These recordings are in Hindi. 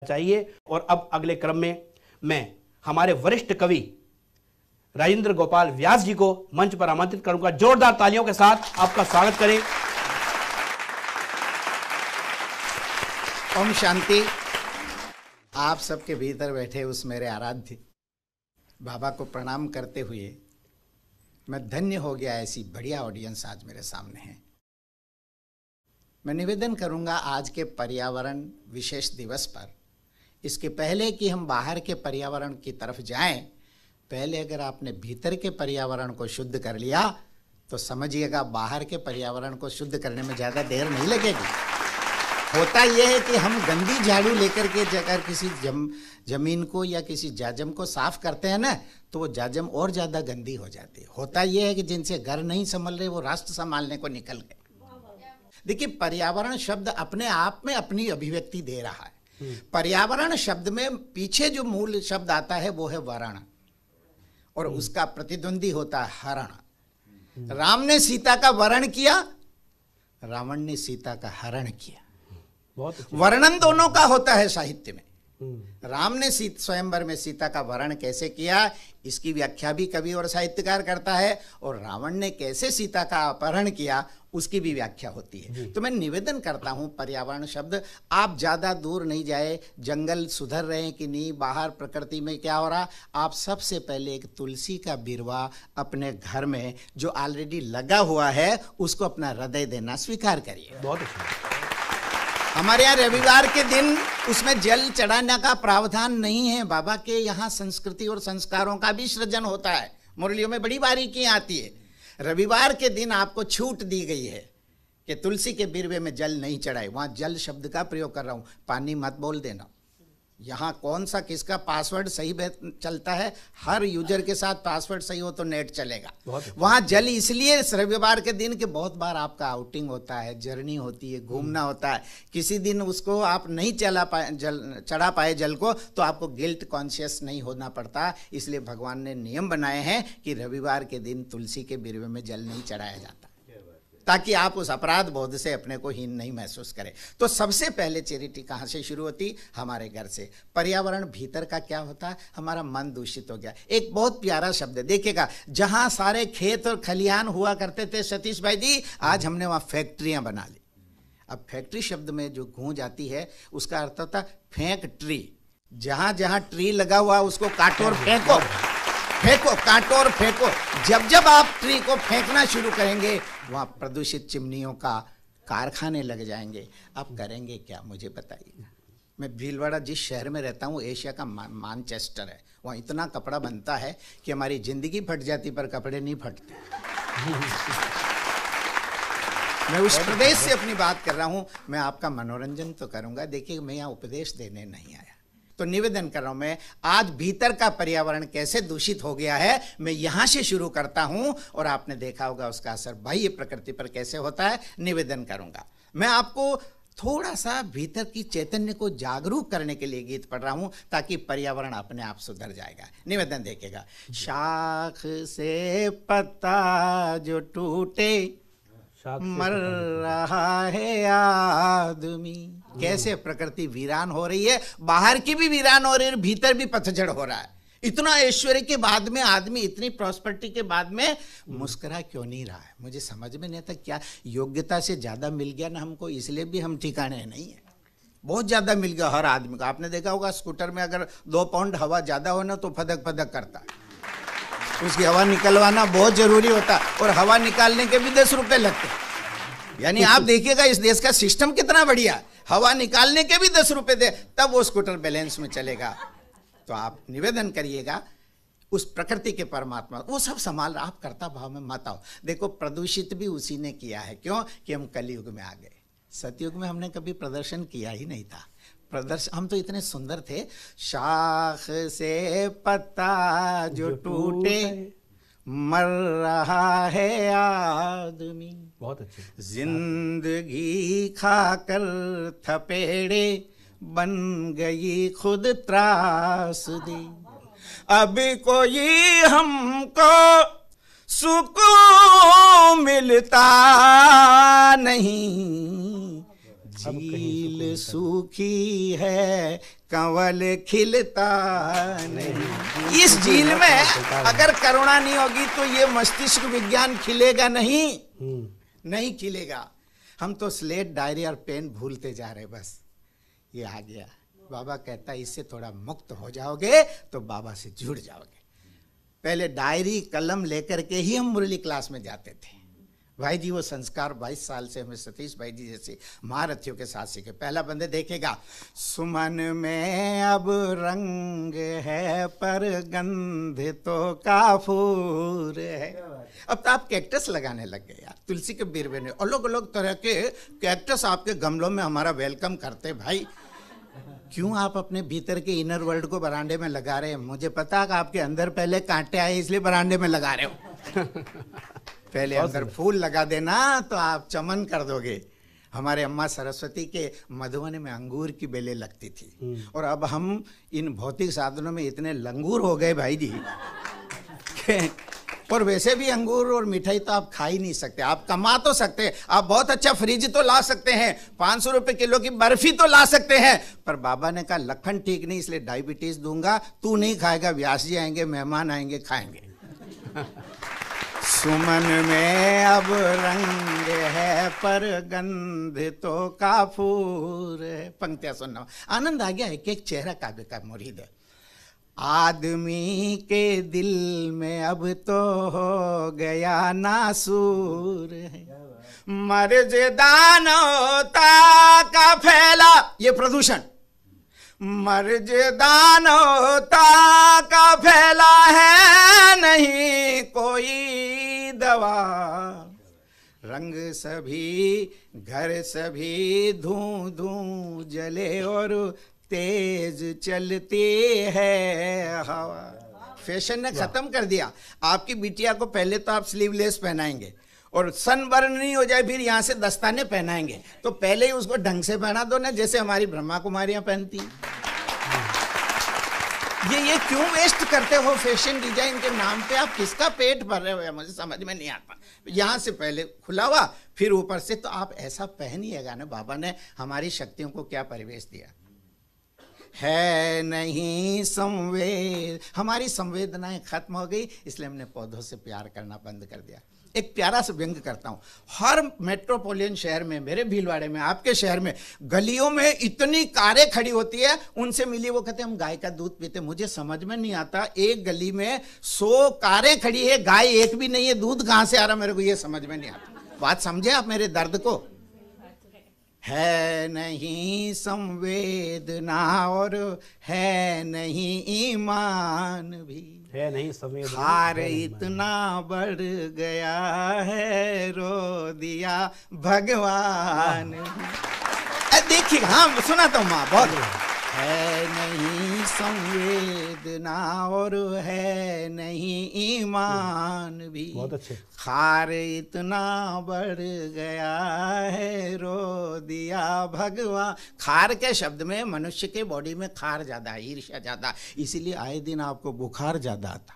चाहिए। और अब अगले क्रम में मैं हमारे वरिष्ठ कवि राजेंद्र गोपाल व्यास जी को मंच पर आमंत्रित करूंगा। जोरदार तालियों के साथ आपका स्वागत करें। ओम शांति। आप सबके भीतर बैठे उस मेरे आराध्य बाबा को प्रणाम करते हुए मैं धन्य हो गया, ऐसी बढ़िया ऑडियंस आज मेरे सामने है। मैं निवेदन करूंगा आज के पर्यावरण विशेष दिवस पर, इसके पहले कि हम बाहर के पर्यावरण की तरफ जाएं, पहले अगर आपने भीतर के पर्यावरण को शुद्ध कर लिया तो समझिएगा बाहर के पर्यावरण को शुद्ध करने में ज़्यादा देर नहीं लगेगी। होता यह है कि हम गंदी झाड़ू लेकर के अगर किसी जमीन को या किसी जाजम को साफ करते हैं ना, तो वो जाजम और ज़्यादा गंदी हो जाती है। होता यह है कि जिनसे घर नहीं संभल रहे वो राष्ट्र संभालने को निकल गए। देखिए, पर्यावरण शब्द अपने आप में अपनी अभिव्यक्ति दे रहा है। पर्यावरण शब्द में पीछे जो मूल शब्द आता है वो है वर्ण, और उसका प्रतिद्वंदी होता है हरण। राम ने सीता का वरण किया, रावण ने सीता का हरण किया। वर्णन दोनों का होता है साहित्य में। राम ने स्वयंवर में सीता का वरण कैसे किया, इसकी व्याख्या भी कवि और साहित्यकार करता है, और रावण ने कैसे सीता का अपहरण किया उसकी भी व्याख्या होती है। तो मैं निवेदन करता हूं, पर्यावरण शब्द आप ज़्यादा दूर नहीं जाए। जंगल सुधर रहे हैं कि नहीं, बाहर प्रकृति में क्या हो रहा, आप सबसे पहले एक तुलसी का बिरवा अपने घर में जो ऑलरेडी लगा हुआ है उसको अपना हृदय देना स्वीकार करिए। बहुत अच्छा। हमारे यहाँ रविवार के दिन उसमें जल चढ़ाने का प्रावधान नहीं है। बाबा के यहाँ संस्कृति और संस्कारों का भी सृजन होता है। मुरलियों में बड़ी बारीकियां आती है। रविवार के दिन आपको छूट दी गई है कि तुलसी के बिरवे में जल नहीं चढ़ाए। वहाँ जल शब्द का प्रयोग कर रहा हूँ, पानी मत बोल देना। यहाँ कौन सा किसका पासवर्ड सही चलता है, हर यूजर के साथ पासवर्ड सही हो तो नेट चलेगा। वहाँ जल इसलिए रविवार के दिन के बहुत बार आपका आउटिंग होता है, जर्नी होती है, घूमना होता है। किसी दिन उसको आप नहीं चढ़ा पाए जल को, तो आपको गिल्ट कॉन्शियस नहीं होना पड़ता। इसलिए भगवान ने नियम बनाए हैं कि रविवार के दिन तुलसी के बिरवे में जल नहीं चढ़ाया जाता, ताकि आप उस अपराध बोध से अपने को हीन नहीं महसूस करें। तो सबसे पहले चैरिटी कहाँ से शुरू होती, हमारे घर से। पर्यावरण भीतर का क्या होता है, हमारा मन दूषित हो गया। एक बहुत प्यारा शब्द है, देखिएगा, जहाँ सारे खेत और खलिहान हुआ करते थे सतीश भाई जी, आज हमने वहाँ फैक्ट्रियाँ बना ली। अब फैक्ट्री शब्द में जो गूंज आती है उसका अर्थ होता फेंक ट्री। जहाँ जहाँ ट्री लगा हुआ उसको काटो और फेंको, फेंको, काटो और फेंको। जब जब आप ट्री को फेंकना शुरू करेंगे वहाँ प्रदूषित चिमनियों का कारखाने लग जाएंगे। आप करेंगे क्या, मुझे बताइए। मैं भीलवाड़ा जिस शहर में रहता हूँ, एशिया का मानचेस्टर है। वहाँ इतना कपड़ा बनता है कि हमारी जिंदगी फट जाती पर कपड़े नहीं फटते। मैं उस प्रदेश से अपनी बात कर रहा हूँ। मैं आपका मनोरंजन तो करूँगा। देखिए, मैं यहाँ उपदेश देने नहीं आया। तो निवेदन कर रहा हूं मैं, आज भीतर का पर्यावरण कैसे दूषित हो गया है, मैं यहां से शुरू करता हूं, और आपने देखा होगा उसका असर बाह्य प्रकृति पर कैसे होता है। निवेदन करूंगा, मैं आपको थोड़ा सा भीतर की चैतन्य को जागरूक करने के लिए गीत पढ़ रहा हूं, ताकि पर्यावरण अपने आप सुधर जाएगा। निवेदन देखिएगा। शाख से पत्ता जो टूटे मर रहा है आदमी। कैसे प्रकृति वीरान हो रही है, बाहर की भी वीरान हो रही है, भीतर भी पतझड़ हो रहा है। इतना ऐश्वर्य के बाद में आदमी, इतनी प्रॉस्पेरिटी के बाद में मुस्कुरा क्यों नहीं रहा है, मुझे समझ में नहीं आता। क्या योग्यता से ज्यादा मिल गया ना हमको, इसलिए भी हम ठिकाने नहीं है। बहुत ज्यादा मिल गया हर आदमी को। आपने देखा होगा स्कूटर में अगर 2 पाउंड हवा ज्यादा हो ना तो फदक फदक करता है। उसकी हवा निकलवाना बहुत जरूरी होता है, और हवा निकालने के भी 10 रुपए लगते हैं। यानी आप देखिएगा इस देश का सिस्टम कितना बढ़िया, हवा निकालने के भी 10 रुपए दे, तब वो स्कूटर बैलेंस में चलेगा। तो आप निवेदन करिएगा उस प्रकृति के परमात्मा, वो सब संभाल रहा, आप कर्ता भाव में मत आओ। देखो, प्रदूषित भी उसी ने किया है। क्यों कि हम कलयुग में आ गए। सतयुग में हमने कभी प्रदर्शन किया ही नहीं था। प्रदर्शन, हम तो इतने सुंदर थे। शाख से पत्ता जो टूटे मर रहा है आदमी। बहुत अच्छे। जिंदगी खाकर थपेड़े बन गई खुद त्रासदी। अब कोई हमको सुकून मिलता नहीं, झील सूखी है कंवल खिलता नहीं। इस झील में अगर करुणा नहीं होगी तो ये मस्तिष्क विज्ञान खिलेगा नहीं, नहीं खिलेगा। हम तो स्लेट, डायरी और पेन भूलते जा रहे, बस ये आ गया। बाबा कहता है इससे थोड़ा मुक्त हो जाओगे तो बाबा से जुड़ जाओगे। पहले डायरी कलम लेकर के ही हम मुरली क्लास में जाते थे। भाई जी वो संस्कार 22 साल से हमें सतीश भाई जी जैसे महारथियों के साथ सीखे। पहला बंदे देखेगा, सुमन में अब रंग है पर गंध तो काफूर है। अब तो आप कैक्टस लगाने लग गए यार, तुलसी के बिरवे में अलग अलग तरह के कैक्टस आपके गमलों में हमारा वेलकम करते। भाई क्यों आप अपने भीतर के इनर वर्ल्ड को बरांडे में लगा रहे हैं? मुझे पता है कि आपके अंदर पहले कांटे आए इसलिए बरांडे में लगा रहे हो। पहले अंदर फूल लगा देना तो आप चमन कर दोगे। हमारे अम्मा सरस्वती के मधुबनी में अंगूर की बेलें लगती थी, और अब हम इन भौतिक साधनों में इतने लंगूर हो गए भाई जी। और वैसे भी अंगूर और मिठाई तो आप खा ही नहीं सकते। आप कमा तो सकते हैं, आप बहुत अच्छा फ्रिज तो ला सकते हैं, 500 रुपए किलो की बर्फी तो ला सकते हैं, पर बाबा ने कहा लखन ठीक नहीं इसलिए डायबिटीज दूंगा, तू नहीं खाएगा, व्यास जी आएंगे, मेहमान आएंगे, खाएंगे। सुमन में अब रंग है पर गंध तो काफूर है। पंक्तियां सुनना, आनंद आ गया। एक चेहरा काव्य का मुरीद है। आदमी के दिल में अब तो हो गया नासूर है, मर्ज दानवता का फैला, ये प्रदूषण, मर्ज दानवता का फैला है नहीं कोई दवा, रंग सभी घर सभी धूं धूं जले और तेज चलती है हवा। फैशन ने खत्म कर दिया। आपकी बिटिया को पहले तो आप स्लीवलेस पहनाएंगे और सनबर्न नहीं हो जाए फिर यहाँ से दस्ताने पहनाएंगे, तो पहले ही उसको ढंग से पहना दो ना, जैसे हमारी ब्रह्मा कुमारियां पहनती। ये क्यों वेस्ट करते हो फैशन डिजाइन के नाम पे? आप किसका पेट भर रहे हो? मुझे समझ में नहीं आता। यहाँ से पहले खुला हुआ फिर ऊपर से, तो आप ऐसा पहनिएगा ना। बाबा ने हमारी शक्तियों को क्या परिवेश दिया है, नहीं संवेद, हमारी संवेदनाएं खत्म हो गई, इसलिए हमने पौधों से प्यार करना बंद कर दिया। एक प्यारा सा व्यंग करता हूँ। हर मेट्रोपोलियन शहर में, मेरे भीलवाड़े में, आपके शहर में, गलियों में इतनी कारें खड़ी होती है, उनसे मिली, वो कहते हैं हम गाय का दूध पीते। मुझे समझ में नहीं आता, एक गली में 100 कारें खड़ी है, गाय एक भी नहीं है, दूध कहाँ से आ रहा, मेरे को ये समझ में नहीं आता। बात समझे आप मेरे दर्द को? है नहीं संवेदना और है नहीं ईमान भी, है नहीं संवेदना, हार इतना बढ़ गया है, रो दिया भगवान। देखिए, हाँ सुनाता हूँ माँ, बहुत है नहीं संवेदना और है नहीं ईमान भी, बहुत अच्छे। खार इतना बढ़ गया है, रो दिया भगवान। खार के शब्द में मनुष्य के बॉडी में खार ज्यादा है, ईर्ष्या ज्यादा, इसीलिए आए दिन आपको बुखार ज्यादा आता।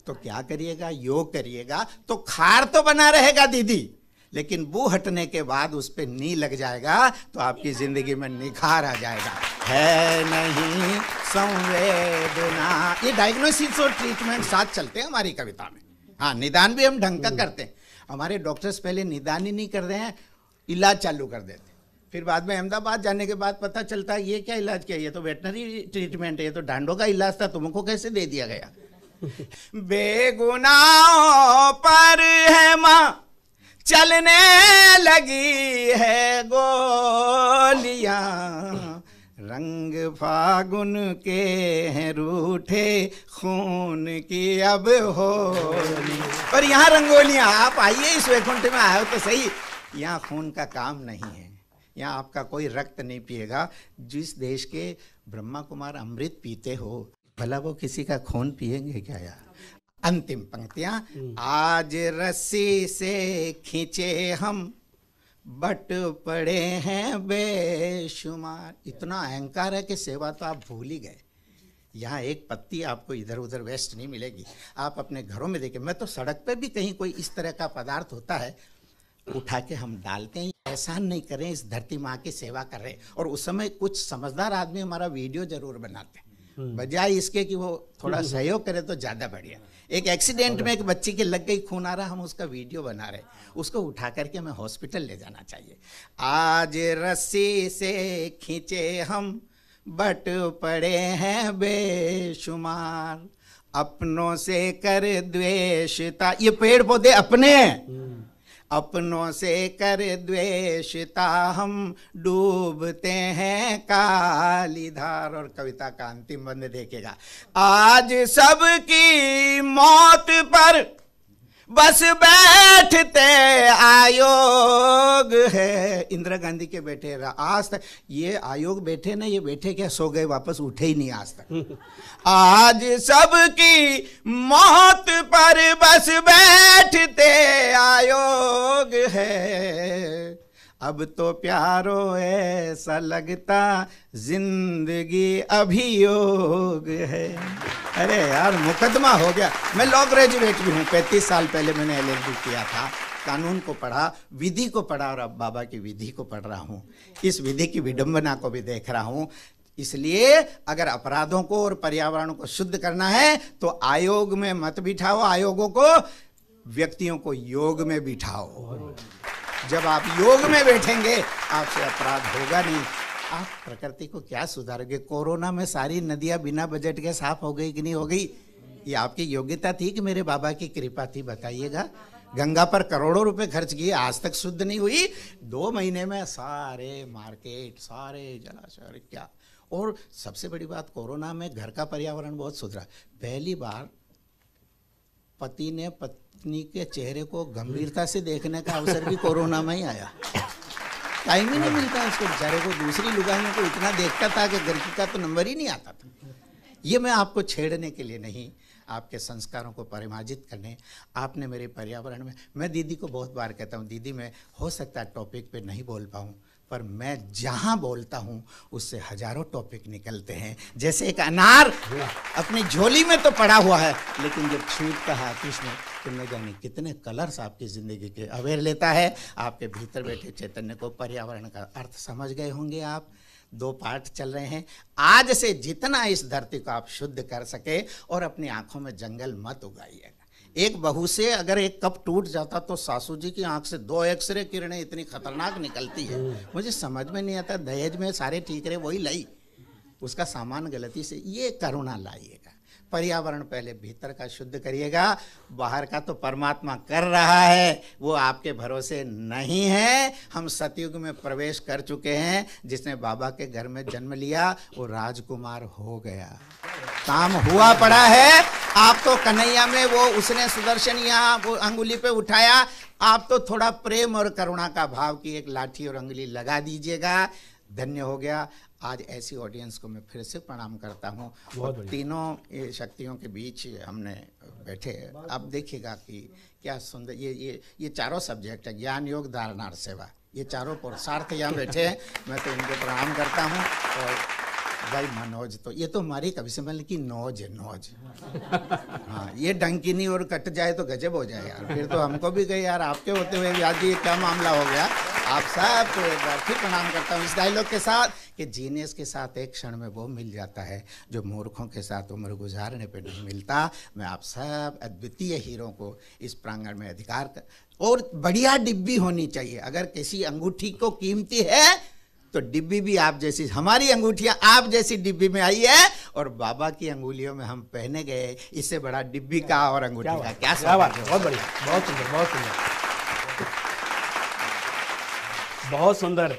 तो क्या करिएगा? योग करिएगा तो खार तो बना रहेगा दीदी, लेकिन बू हटने के बाद उस पर नी लग जाएगा तो आपकी जिंदगी में निखार आ जाएगा। है नहीं संवेदना, ये डायग्नोसिस और ट्रीटमेंट साथ चलते हैं हमारी कविता में। हाँ, निदान भी हम ढंग का करते हैं। हमारे डॉक्टर्स पहले निदान ही नहीं कर रहे हैं, इलाज चालू कर देते, फिर बाद में अहमदाबाद जाने के बाद पता चलता है ये क्या इलाज किया, ये तो वेटनरी ट्रीटमेंट है, ये तो डांडों का इलाज था, तुमको कैसे दे दिया गया। बेगुनाहों पर है माँ चलने लगी है गोलियां, रंग फागुन के हैं रूठे खून की अब होली। और यहाँ रंगोलियां, आप आइए इस वैकुंठ में आए हो तो सही, यहाँ खून का काम नहीं है, यहाँ आपका कोई रक्त नहीं पिएगा। जिस देश के ब्रह्मा कुमार अमृत पीते हो, भला वो किसी का खून पिएंगे क्या यार? अंतिम पंक्तियां, आज रस्सी से खींचे हम बट पड़े हैं बेशुमार। इतना अहंकार है कि सेवा तो आप भूल ही गए। यहाँ एक पत्ती आपको इधर उधर वेस्ट नहीं मिलेगी। आप अपने घरों में देखें, मैं तो सड़क पे भी कहीं कोई इस तरह का पदार्थ होता है, उठा के हम डालते हैं। एहसान नहीं करें, इस धरती माँ की सेवा कर रहे हैं। और उस समय कुछ समझदार आदमी हमारा वीडियो जरूर बनाते हैं, बजाय इसके कि वो थोड़ा सहयोग करे तो ज्यादा बढ़िया। एक एक्सीडेंट में एक बच्ची की लग गई, खून आ रहा, हम उसका वीडियो बना रहे, उसको उठा करके हमें हॉस्पिटल ले जाना चाहिए। आज रस्सी से खींचे हम बट पड़े हैं बेशुमार, अपनों से कर द्वेषता, ये पेड़ पौधे अपने हैं, अपनों से कर द्वेषता हम डूबते हैं काली धार। और कविता का अंतिम बंद देखिएगा, आज सबकी मौत पर बस बैठते आयोग है। इंदिरा गांधी के बैठे आज तक ये आयोग बैठे ना, ये बैठे क्या सो गए, वापस उठे ही नहीं आज तक। आज सबकी मौत पर बस बैठते आयोग है, अब तो प्यारो ऐसा लगता जिंदगी अभियोग है। अरे यार मुकदमा हो गया। मैं लॉ ग्रेजुएट भी हूँ, 35 साल पहले मैंने LLB किया था, कानून को पढ़ा, विधि को पढ़ा, और अब बाबा की विधि को पढ़ रहा हूँ, इस विधि की विडंबना को भी देख रहा हूँ। इसलिए अगर अपराधों को और पर्यावरण को शुद्ध करना है तो आयोग में मत बिठाओ, आयोगों को, व्यक्तियों को योग में बिठाओ। जब आप योग में बैठेंगे आपसे अपराध होगा नहीं। आप प्रकृति को क्या सुधारोगे? कोरोना में सारी नदियां बिना बजट के साफ हो गई कि नहीं हो गई? ये आपकी योग्यता थी कि मेरे बाबा की कृपा थी? बताइएगा। गंगा पर करोड़ों रुपए खर्च किए, आज तक शुद्ध नहीं हुई। 2 महीने में सारे मार्केट, सारे जलाशय, क्या। और सबसे बड़ी बात, कोरोना में घर का पर्यावरण बहुत सुधरा। पहली बार पति ने पत्नी के चेहरे को गंभीरता से देखने का अवसर भी कोरोना में ही आया। टाइम ही नहीं मिलता उसको बेचारे को, दूसरी लुगाइयों को इतना देखता था कि घर का तो नंबर ही नहीं आता था। ये मैं आपको छेड़ने के लिए नहीं, आपके संस्कारों को परिमार्जित करने। आपने मेरे पर्यावरण में, मैं दीदी को बहुत बार कहता हूँ, दीदी मैं हो सकता है टॉपिक पे नहीं बोल पाऊँ, पर मैं जहाँ बोलता हूँ उससे हजारों टॉपिक निकलते हैं। जैसे एक अनार अपनी झोली में तो पड़ा हुआ है, लेकिन जब छूटता है आतिश में तो न जाने कितने कलर्स आपकी ज़िंदगी के अवेयर लेता है। आपके भीतर बैठे चैतन्य को पर्यावरण का अर्थ समझ गए होंगे आप। 2 पाठ चल रहे हैं। आज से जितना इस धरती को आप शुद्ध कर सके, और अपनी आंखों में जंगल मत उगाइएगा। एक बहू से अगर एक कप टूट जाता तो सासू जी की आंख से 2 एक्सरे किरणें इतनी खतरनाक निकलती है। मुझे समझ में नहीं आता, दहेज में सारे ठीक रहे, वही लाई, उसका सामान गलती से। ये करुणा लाइएगा। पर्यावरण पहले भीतर का शुद्ध करिएगा, बाहर का तो परमात्मा कर रहा है, वो आपके भरोसे नहीं है। हम सतयुग में प्रवेश कर चुके हैं। जिसने बाबा के घर में जन्म लिया वो राजकुमार हो गया, काम हुआ पड़ा है। आप तो कन्हैया में वो उसने सुदर्शन यहाँ वो अंगुली पे उठाया, आप तो थोड़ा प्रेम और करुणा का भाव की एक लाठी और अंगुली लगा दीजिएगा। धन्य हो गया। आज ऐसी ऑडियंस को मैं फिर से प्रणाम करता हूँ। तीनों ये शक्तियों के बीच हमने बैठे, अब देखिएगा कि क्या सुंदर ये चारों सब्जेक्ट है, ज्ञान योग धारणा और सेवा, ये चारों पुरुषार्थ यहाँ बैठे हैं। मैं तो इनको प्रणाम करता हूँ। और भाई मनोज, तो ये तो हमारी कभी से मतलब कि नौज है, नौज। हाँ, ये डंकिनी और कट जाए तो गजब हो जाए यार, फिर तो हमको भी गए यार। आपके होते हुए आज ये क्या मामला हो गया। आप सब को एक बार फिर प्रणाम करता हूँ इस डायलॉग के साथ कि जीनियस के साथ एक क्षण में वो मिल जाता है जो मूर्खों के साथ उम्र गुजारने पे नहीं मिलता। मैं आप सब अद्वितीय हीरो को इस प्रांगण में अधिकार कर, और बढ़िया डिब्बी होनी चाहिए। अगर किसी अंगूठी को कीमती है तो डिब्बी भी आप जैसी, हमारी अंगूठियां आप जैसी डिब्बी में आई है, और बाबा की अंगुलियों में हम पहने गए। इससे बड़ा डिब्बी का और अंगूठी का क्या बात है। बहुत बढ़िया, बहुत सुंदर, बहुत सुंदर, बहुत सुंदर।